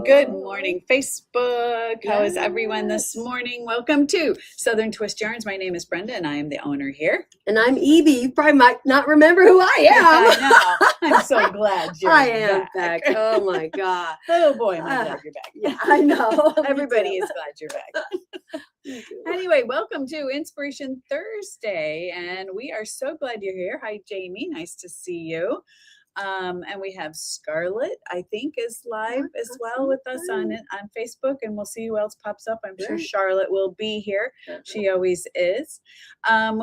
Good morning, Facebook. How is everyone this morning? Welcome to Southern Twist Yarns. My name is Brenda, and I am the owner here. And I'm Evie. You probably might not remember who I am. I know. I'm so glad you're I am back. Oh my God. Oh boy, am I glad you're back. Yeah, I know. Everybody is glad you're back. Anyway, welcome to Inspiration Thursday, and we are so glad you're here. Hi, Jamie. Nice to see you. And we have Scarlett, I think, is live as well with us on Facebook, and we'll see who else pops up. I'm sure Charlotte will be here. She always is.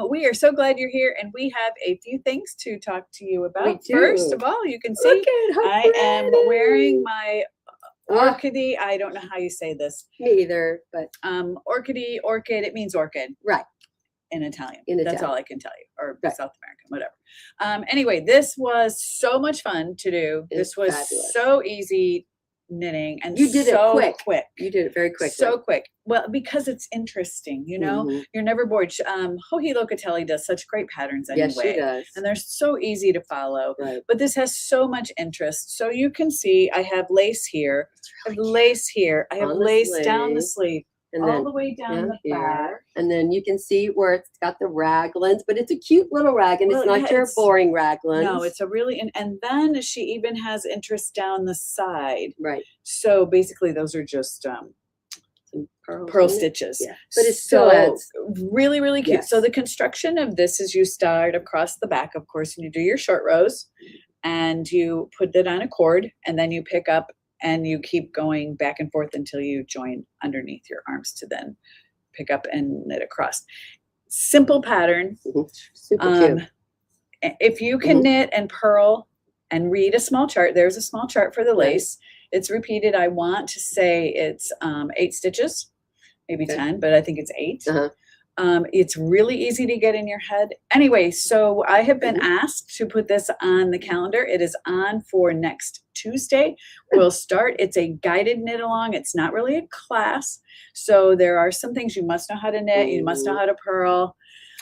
We are so glad you're here, and we have a few things to talk to you about. First of all, you can see I am wearing my orchid. I don't know how you say this. Me either, but orchid. It means orchid. Right. In Italian. That's Italian. All I can tell you, or South American, whatever. Anyway, this was so much fun to do. This was so easy knitting, and you did so it quick. You did it very quickly. So quick. Well, because it's interesting, you know, you're never bored. Joji Locatelli does such great patterns anyway. Yes, she does. And they're so easy to follow. Right. But this has so much interest. So you can see I have lace here. I have lace here. I have lace down the sleeve. And all the way down the back. And then you can see where it's got the raglans, but it's a cute little raglan. It's not your boring raglan. No, it's a really, and then she even has interest down the side. Right. So basically those are just some pearl stitches. Yeah. But it's so really, really cute. Yes. So the construction of this is you start across the back, of course, and you do your short rows and you put it on a cord, and then you pick up and you keep going back and forth until you join underneath your arms to then pick up and knit across. Simple pattern. Super cute. If you can knit and purl and read a small chart, there's a small chart for the lace. It's repeated. I want to say it's 8 stitches, maybe 10, but I think it's 8. It's really easy to get in your head. Anyway, so I have been asked to put this on the calendar. It is on for next Tuesday. We'll start. It's a guided knit along. It's not really a class. So there are some things you must know how to knit. You must know how to purl.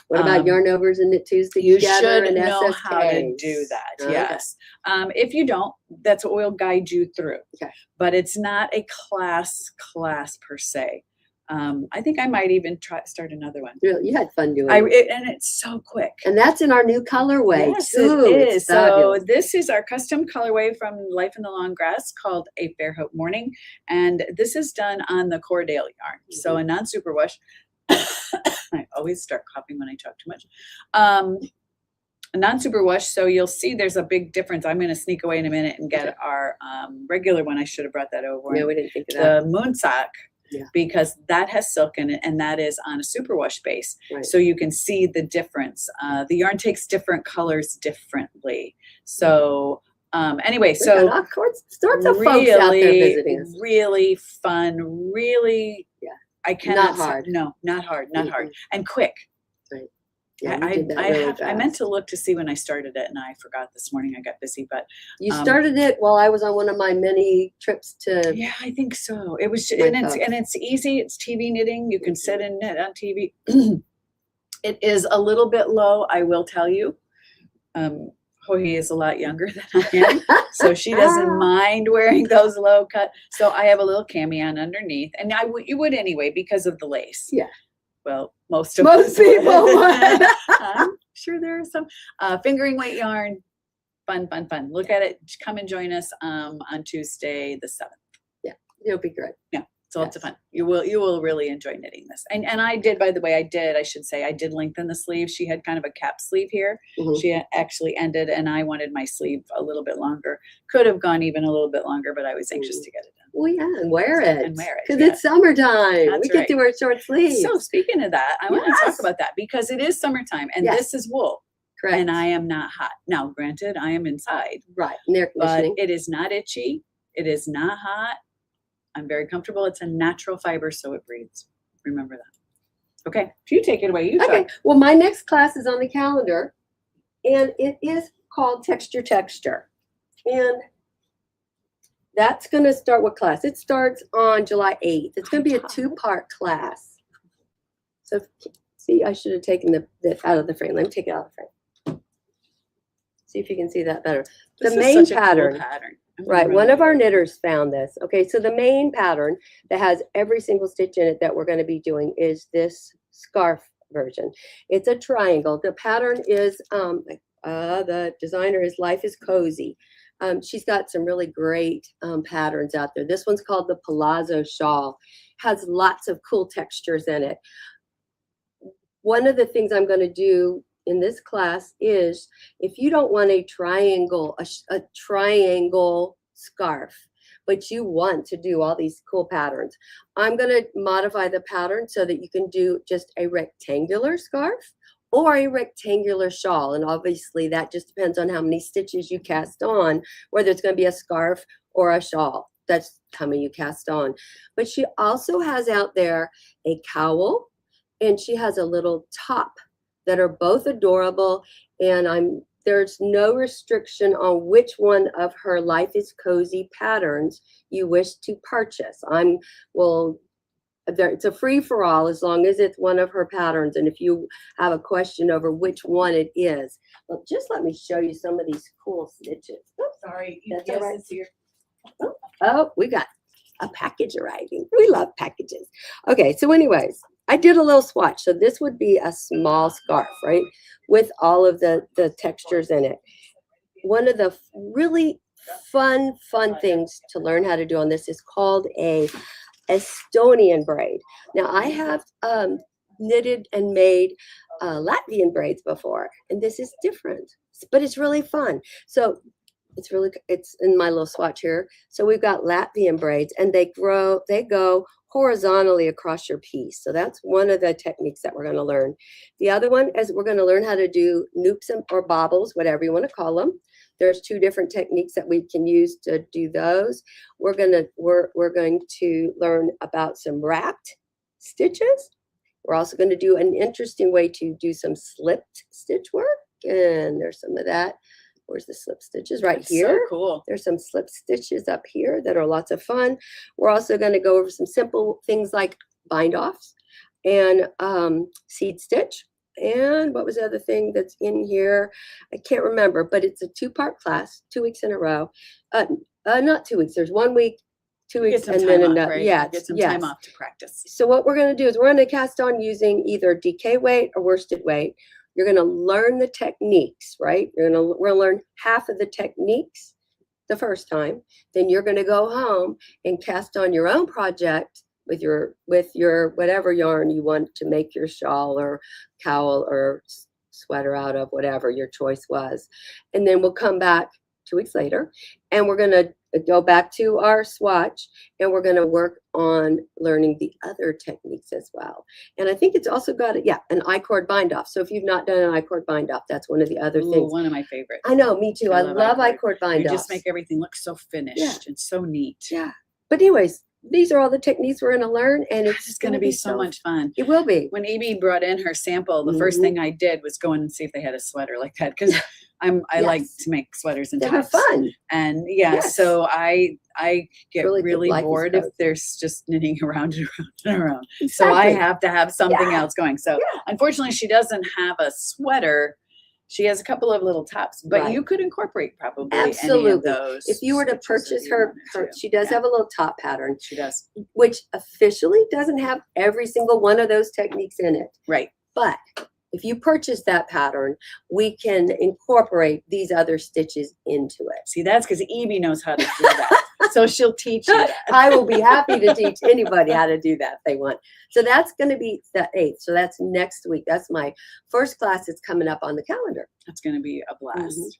What about yarn overs and knit Tuesday? You should know how to do that. Yes. If you don't, that's what we'll guide you through. Okay. But it's not a class per se. I think I might even start another one. Really? You had fun doing it. And it's so quick. And that's in our new colorway. Yes, too. It is. So this is our custom colorway from Life in the Long Grass called A Fairhope Morning. And this is done on the Cordale yarn. So a non-superwash. I always start coughing when I talk too much. A non-superwash. So you'll see there's a big difference. I'm going to sneak away in a minute and get our regular one. I should have brought that over. Yeah, we didn't think of that. The moon sock. Yeah. Because that has silk in it, and that is on a superwash base. Right. So you can see the difference. The yarn takes different colors differently. So anyway, so sorts of folks out there visiting us. Really fun, really, I cannot. Not hard. No, not hard, not hard. And quick. Right. Yeah, I meant to look to see when I started it, and I forgot this morning. I got busy, but you started it while I was on one of my many trips to. Yeah, I think so. It was, and it's easy. It's TV knitting. You can sit and knit on TV. It is a little bit low, I will tell you. Joji is a lot younger than I am, so she doesn't mind wearing those low cut. So I have a little cami on underneath, and you would anyway because of the lace. Yeah. Well, most people would. I'm sure there are some fingering weight yarn. Fun. Look at it. Come and join us on Tuesday the 7th. Yeah, it'll be great. Yeah, it's lots of fun. You will really enjoy knitting this. And I did, by the way, I should say I did lengthen the sleeve. She had kind of a cap sleeve here. She actually ended, and I wanted my sleeve a little bit longer. Could have gone even a little bit longer, but I was anxious to get it done. Well, yeah, and wear it. Because yeah. it's summertime. That's we get to wear short sleeves. So speaking of that, I want to talk about that because it is summertime, and this is wool. Correct. And I am not hot. Now, granted, I am inside. Right. And air conditioning. But it is not itchy. It is not hot. I'm very comfortable. It's a natural fiber, so it breathes. Remember that. Okay. If you take it away, you talk. Well, my next class is on the calendar, and it is called Texture. And that's going to start what class? It starts on July 8th. It's going to be a 2-part class. So, see, I should have taken the out of the frame. Let me take it out of the frame. See if you can see that better. The main pattern. Right, one of our knitters found this. Okay, so the main pattern that has every single stitch in it that we're going to be doing is this scarf version. It's a triangle. The pattern is, the designer is Life is Cozy. She's got some really great patterns out there. This one's called the Palazzo Shawl. Has lots of cool textures in it. One of the things I'm going to do in this class is, if you don't want a triangle scarf, but you want to do all these cool patterns, I'm going to modify the pattern so that you can do just a rectangular scarf or a rectangular shawl. And obviously that just depends on how many stitches you cast on, whether it's going to be a scarf or a shawl. That's how many you cast on. But she also has out there a cowl, and she has a little top that are both adorable, and there's no restriction on which one of her Life is Cozy patterns you wish to purchase. It's a free for all as long as it's one of her patterns. And if you have a question over which one it is, well, just let me show you some of these cool stitches. Oops, Sorry, that's UPS all right. is here. Oh, we got a package arriving. We love packages. Okay, so anyways, I did a little swatch. So this would be a small scarf, right? With all of the textures in it. One of the really fun things to learn how to do on this is called a Estonian braid. Now I have knitted and made Latvian braids before, and this is different, but it's really fun. So it's in my little swatch here. So we've got Latvian braids, and they go horizontally across your piece. So that's one of the techniques that we're going to learn. The other one is we're going to learn how to do noops or bobbles, whatever you want to call them. There's two different techniques that we can use to do those. We're going to learn about some wrapped stitches. We're also going to do an interesting way to do some slipped stitch work, and there's some of that. Where's the slip stitches? Right here. So cool. There's some slip stitches up here that are lots of fun. We're also going to go over some simple things like bind offs and seed stitch. And what was the other thing that's in here? I can't remember, but it's a 2-part class, 2 weeks in a row. Not 2 weeks. There's 1 week, 2 weeks, and then another. Right? Yeah, Get some time off to practice. So what we're going to do is we're going to cast on using either DK weight or worsted weight. You're going to learn the techniques, right? We're going to learn half of the techniques the first time. Then you're going to go home and cast on your own project with your whatever yarn you want to make your shawl or cowl or sweater out of, whatever your choice was. And then we'll come back 2 weeks later, and we're going to go back to our swatch, and we're going to work on learning the other techniques as well. And I think it's also got an I-cord bind off. So if you've not done an I-cord bind off, that's one of the other things. One of my favorites. I know, me too. I love I-cord bind off. You just make everything look so finished and so neat. Yeah. But anyways, these are all the techniques we're going to learn, and it's just going to be so much fun. It will be. When Amy brought in her sample, the first thing I did was go in and see if they had a sweater like that, because I like to make sweaters and tops. They're fun. And so I get really bored if there's just knitting around and around and around. Exactly. So I have to have something else going. So unfortunately, she doesn't have a sweater. She has a couple of little tops, but you could incorporate probably any of those. If you were to purchase her she does have a little top pattern. She does. Which officially doesn't have every single one of those techniques in it. Right. But if you purchase that pattern, we can incorporate these other stitches into it. See, that's because Evie knows how to do that. So she'll teach you that. I will be happy to teach anybody how to do that if they want. So that's going to be the 8th. So that's next week. That's my first class that's coming up on the calendar. That's going to be a blast.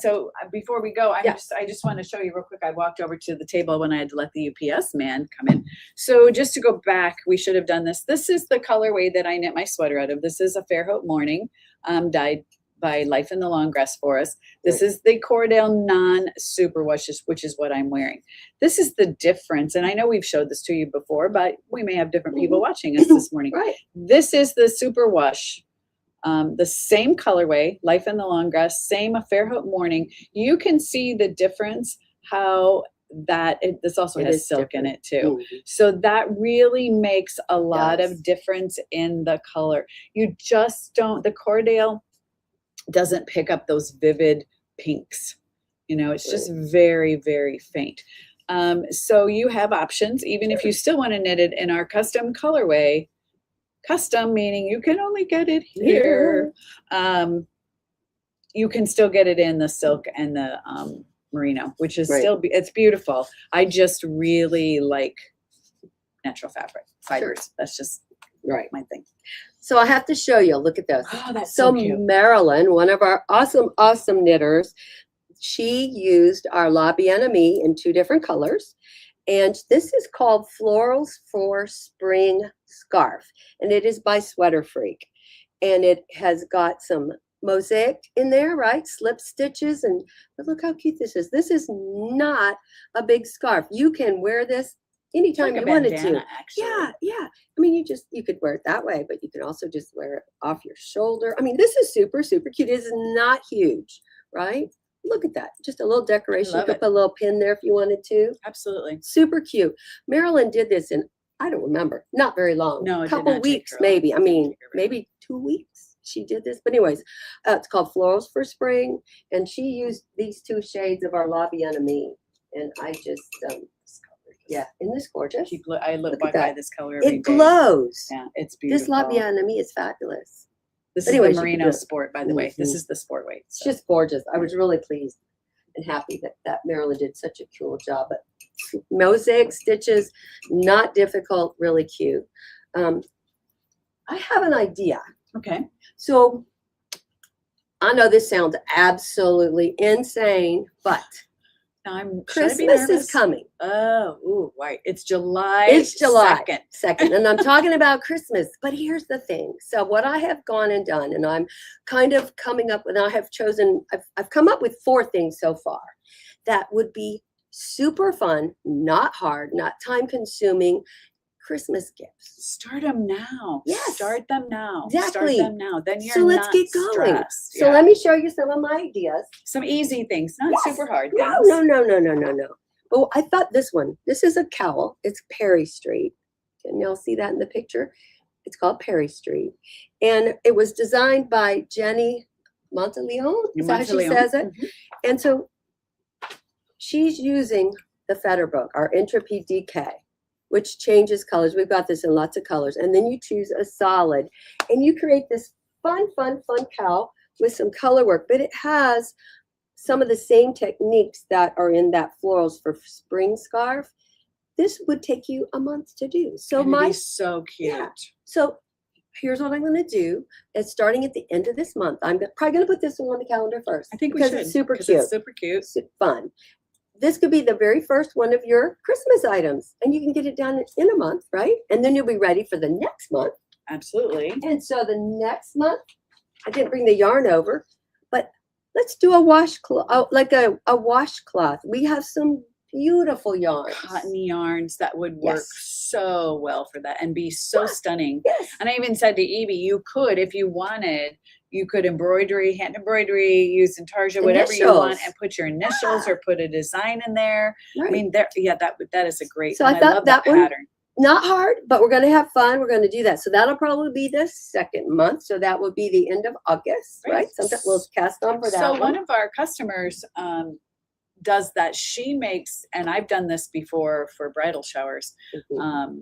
So before we go, I just want to show you real quick. I walked over to the table when I had to let the UPS man come in. So just to go back, we should have done this. This is the colorway that I knit my sweater out of. This is a Fairhope Morning, dyed by Life in the Long Grass Forest. This is the Cordell non-superwash, which is what I'm wearing. This is the difference, and I know we've showed this to you before, but we may have different people watching us this morning. Right. This is the superwash. The same colorway, Life in the Long Grass, same Fairhope Morning. You can see the difference, how this also has silk in it too. So that really makes a lot of difference in the color. You just don't, the Cordell doesn't pick up those vivid pinks You know, it's just very, very faint. So you have options, even if you still want to knit it in our custom colorway. Custom meaning you can only get it here. You can still get it in the silk and the merino, which is still, it's beautiful. I just really like natural fibers. That's just my thing. So I have to show you, look at this. Oh, that's so cute. Marilyn, one of our awesome knitters, she used our La Bien-Aimée in 2 different colors. And this is called Florals for Spring Scarf. And it is by Sweater Freak. And it has got some mosaic in there, right? Slip stitches. But look how cute this is. This is not a big scarf. You can wear this anytime you wanted to. Actually. Yeah. I mean, you could wear it that way, but you can also just wear it off your shoulder. I mean, this is super, super cute. It is not huge, right? Look at that. Just a little decoration. You could put a little pin there if you wanted to. Absolutely. Super cute. Marilyn did this in, I don't remember, not very long. No, a couple weeks maybe. I mean, maybe 2 weeks she did this. But anyways, it's called Florals for Spring. And she used these 2 shades of our La Bien-Aimée. And I just, isn't this gorgeous? I live by this color every day. It glows. Yeah, it's beautiful. This La Bien-Aimée is fabulous. This is the merino sport, by the way. This is the sport weight. So. It's just gorgeous. I was really pleased and happy that Marilyn did such a cool job. But mosaic stitches, not difficult, really cute. I have an idea. Okay. So I know this sounds absolutely insane, but Christmas is coming. Oh, right. It's July. It's July 2nd. And I'm talking about Christmas. But here's the thing. So what I have gone and done, and I'm kind of coming up with, I've come up with 4 things so far that would be super fun, not hard, not time consuming Christmas gifts. Start them now. Yes. Start them now. Exactly. Start them now. Then you're So let's get going. Stressed. So let me show you some of my ideas. Some easy things, not super hard things. No. Oh, I thought this is a cowl. It's Perry Street. Can y'all see that in the picture? It's called Perry Street. And it was designed by Jenny Monteleone. Is that how she says it? Mm-hmm. And so she's using the Federbook, our Intrepid DK, which changes colors. We've got this in lots of colors. And then you choose a solid. And you create this fun cowl with some color work. But it has some of the same techniques that are in that Florals for Spring scarf. This would take you a month to do. So it'd be so cute. Yeah. So here's what I'm going to do. It's starting at the end of this month. I'm probably going to put this one on the calendar first. I think we should. Because it's super cute. It's super cute. It's fun. This could be the very first one of your Christmas items. And you can get it done in a month, right? And then you'll be ready for the next month. Absolutely. And so the next month, I didn't bring the yarn over, but let's do a washcloth, like a washcloth. We have some beautiful yarns. Cotton yarns that would work so well for that and be so stunning. Yes. And I even said to Evie, you could, if you wanted, you could hand embroidery, use intarsia, whatever you want, and put your initials or put a design in there. Right. I mean, that is a great. So I thought love that pattern. Not hard, but we're going to have fun. We're going to do that. So that'll probably be the second month. So that will be the end of August, right? Sometimes we'll cast on for that. So one of our customers does that. She makes, and I've done this before for bridal showers. Mm-hmm.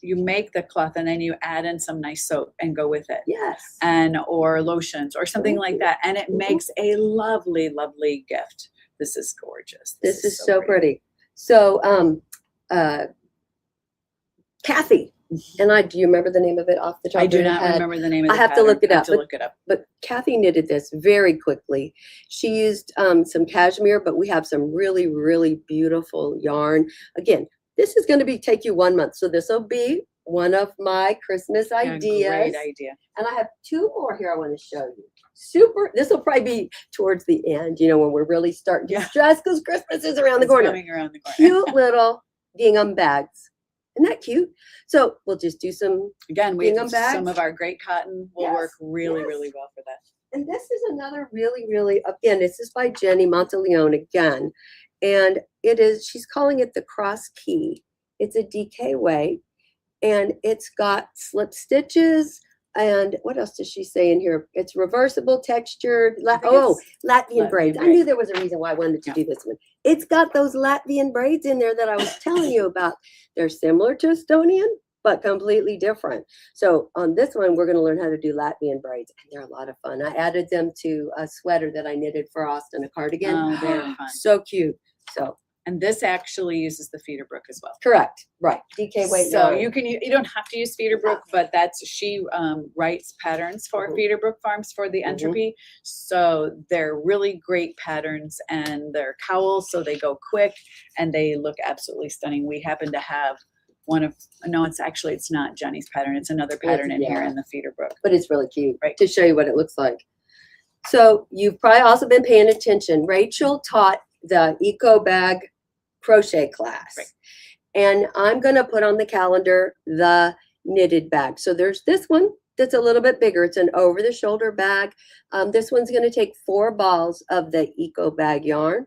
You make the cloth and then you add in some nice soap and go with it. Yes. Or lotions or something like that. And it makes a lovely, lovely gift. This is gorgeous. This is so pretty. So, Kathy, and do you remember the name of it off the top of your head? I do not remember the name of it. I have to look it up. Look it up. But Kathy knitted this very quickly. She used some cashmere, but we have some really, really beautiful yarn. Again, this is going to take you 1 month. So this will be one of my Christmas ideas. Great idea. And I have 2 more here I want to show you. This will probably be towards the end, when we're really starting to stress because Christmas is around the corner. Coming around the corner. Cute little gingham bags. Isn't that cute? So we'll just do some gingham bags. Some of our great cotton will work really, really well for that. And this is another really, really, again, this is by Jenny Monteleone again. And she's calling it the Cross Key. It's a DK weight. And it's got slip stitches, And what else does she say in here? It's reversible textured. I think Oh, it's Latvian Latvian braids. I braid. knew there was a reason why I wanted to do this one. It's got those Latvian braids in there that I was telling you about. They're similar to Estonian, but completely different. So on this one, we're going to learn how to do Latvian braids, and they're a lot of fun. I added them to a sweater that I knitted for Austin, a cardigan. Oh, they're fun. So cute. So And this actually uses the Feederbrook as well. correct, right? DK weight. So yarn. you can, you don't have to use Feederbrook, but she writes patterns for Mhm. Feederbrook Farms for the Mhm. Entropy. So they're really great patterns, and they're cowls, so they go quick and they look absolutely stunning. We happen to have one of, no, it's not Jenny's pattern. It's another pattern in here yeah. in the Feederbrook. But it's really cute, Right. to show you what it looks like. So you've probably also been paying attention. Rachel taught the Eco Bag crochet class. Right. And I'm going to put on the calendar the knitted bag. So there's this one that's a little bit bigger. It's an over the shoulder bag. This one's going to take 4 balls of the Eco Bag yarn.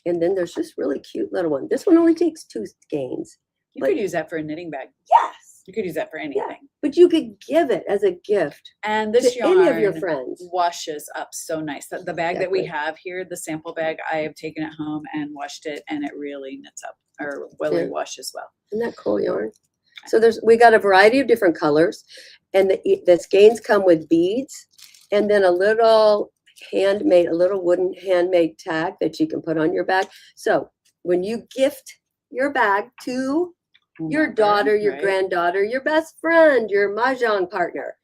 And then there's this really cute little one. This one only takes 2 skeins. You could use that for a knitting bag. Yes. You could use that for anything. But you could give it as a gift And this to yarn any of your friends. washes up so nice. The bag that we Exactly. have here, the sample bag, I have taken it home and washed it, and it really knits up, or Yeah. washes well. Isn't that cool yarn? So we got a variety of different colors, and the skeins come with beads, and then a little wooden handmade tag that you can put on your bag. So when you gift your bag to your Whomever, daughter, your right? granddaughter, your best friend, your mahjong partner,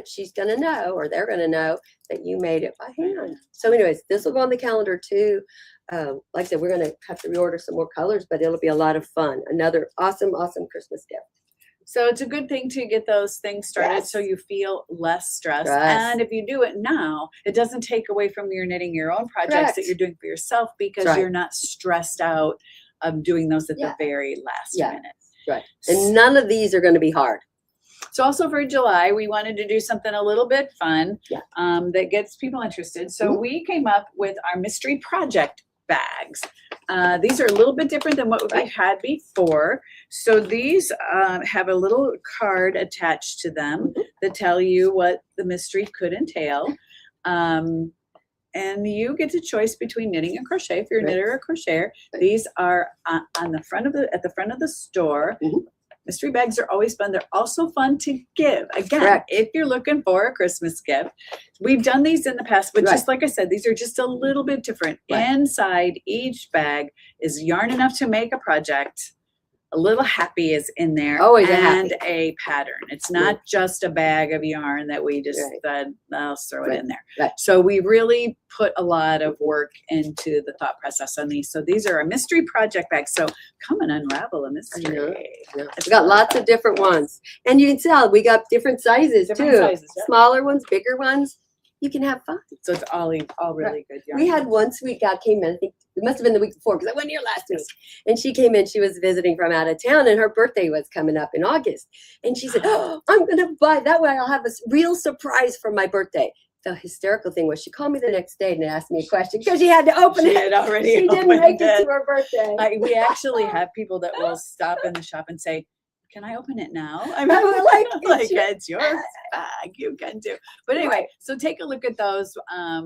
she's gonna know, or they're gonna know that you made it by hand. So anyways, this will go on the calendar too. Like I said, we're gonna have to reorder some more colors, but it'll be a lot of fun. Another awesome Christmas gift. So it's a good thing to get those things started so Yes. you feel less stressed. Stress. And if you do it now, it doesn't take away from your knitting your own projects that Correct. you're doing for yourself, because Right. you're not stressed out of doing those at Yeah. the very last Yeah. minute. Right. And none of these are gonna be hard. So also for July, we wanted to do something a little bit fun, Yeah. that gets people interested. So we came up with our mystery project bags. These are a little bit different than what we've had before. So these have a little card attached to them that tell you what the mystery could entail. And you get to choice between knitting and crochet if you're a Right. knitter or crocheter. Right. These are at the front of the store. Mhm. Mystery bags are always fun. They're also fun to give. Again, Correct. if you're looking for a Christmas gift, we've done these in the past, but Right. just like I said, these are just a little bit different. Right. Inside each bag is yarn enough to make a project. A little happy is in there, Always a and happy. a pattern. It's not just a bag of yarn that we just Right. said, I'll throw it Right. in there. Right. So we really put a lot of work into the thought process on these. So these are a mystery project bag. So come and unravel a mystery. We got lots of different ones, and you can tell we got different sizes Different too. sizes, yeah. Smaller ones, bigger ones. You can have fun. So it's all really good yarn. We had one sweet gal came in. I think it must have been the week before because I wasn't here last week. And she came in. She was visiting from out of town, and her birthday was coming up in August. And she said, "Oh, I'm gonna buy that way. I'll have a real surprise for my birthday." The hysterical thing was she called me the next day and asked me a question because she had to open She it. had already She didn't opened make it it. to her birthday. We actually have people that will stop in the shop and say, "Can I open it now?" I I was like, like "It's it's your bag, you can do. But anyway, so take a look at those.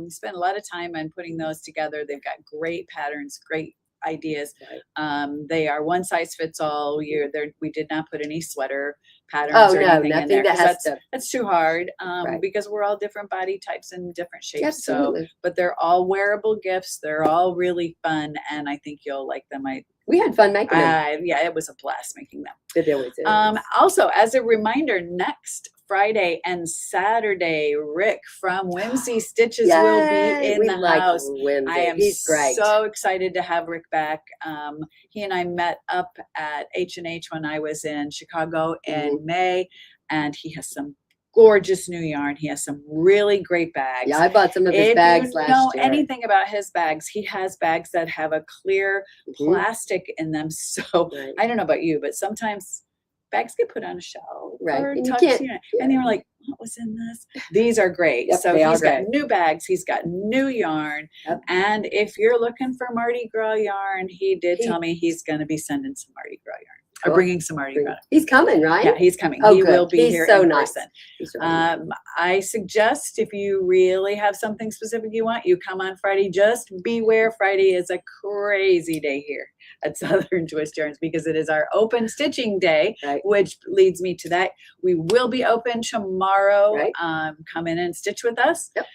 Spend a lot of time on putting those together. They've got great patterns, great ideas. Right. They are one size fits all. We did not put any sweater patterns Oh or no, anything in nothing there that 'cause has to. that's too hard Right. because we're all different body types and different shapes. So, Absolutely. but they're all wearable gifts. They're all really fun, and I think you'll like them. We had fun making them. Yeah, it was a blast making them. It always is. Also, as a reminder, next Friday and Saturday, Rick from Whimsy Stitches will be Yay, in we the like house. Whimsy. I am He's great. so excited to have Rick back. He and I met up at H&H when I was in Chicago in May, and he has some gorgeous new yarn. He has some really great bags. Yeah, I bought some of his If bags you last know year. anything about his bags, he has bags that have a clear Mhm. plastic in them. So Right. I don't know about you, but sometimes bags get put on a shelf Right, or and you tucked, can't- and you're like, what was in this? These are great. Yep, So they are he's got great. new bags, he's got new yarn. Yep. And if you're looking for Mardi Gras yarn, he did He- tell me he's going to be sending some Mardi Gras yarn. Or Cool. bringing some Mardi Gras. He's coming, right? Yeah, he's coming. Oh, He will good. be He's here so in nice. person. He's really nice. I suggest if you really have something specific you want, you come on Friday. Just beware, Friday is a crazy day here at Southern Twist Yarns because it is our open stitching day, Right. which leads me to that. We will be open tomorrow. Right. Come in and stitch with us. Yep.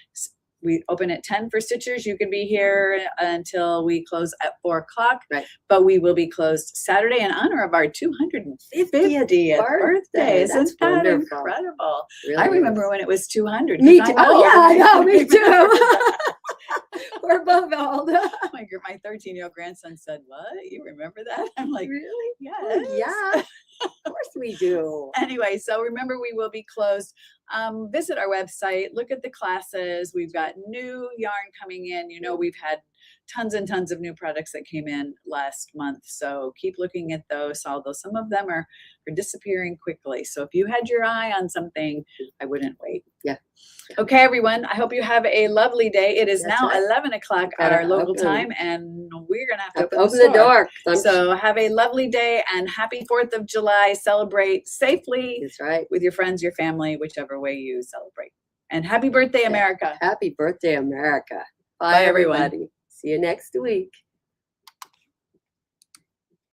We open at 10 for stitchers. You can be here until we close at 4 o'clock. Right. But we will be closed Saturday in honor of our 250th birthday. Isn't That's that wonderful. incredible? Really I remember is. when it was 200. Me 'cause too. I'm Oh, old. yeah, I know. Me too. We're both old. My 13-year-old grandson said, "What? You remember that?" I'm like, Really? "Yes." Oh, yeah. Of course we do. Anyway, so remember we will be closed. Visit our website, look at the classes. We've got new yarn coming in. You know, we've had tons and tons of new products that came in last month. So keep looking at those, although some of them are disappearing quickly. So if you had your eye on something, I wouldn't wait. Yeah. Okay, everyone. I hope you have a lovely day. It is That's now right. 11 o'clock Gotta our local open. time, and we're going to have to Open open the store. door. 'Cause I'm So have a lovely day and happy 4th of July. Celebrate safely That's right. with your friends, your family, whichever way you celebrate. And happy birthday, Yeah. America. Happy birthday, America. Bye, Bye, everyone. everybody. See you next week.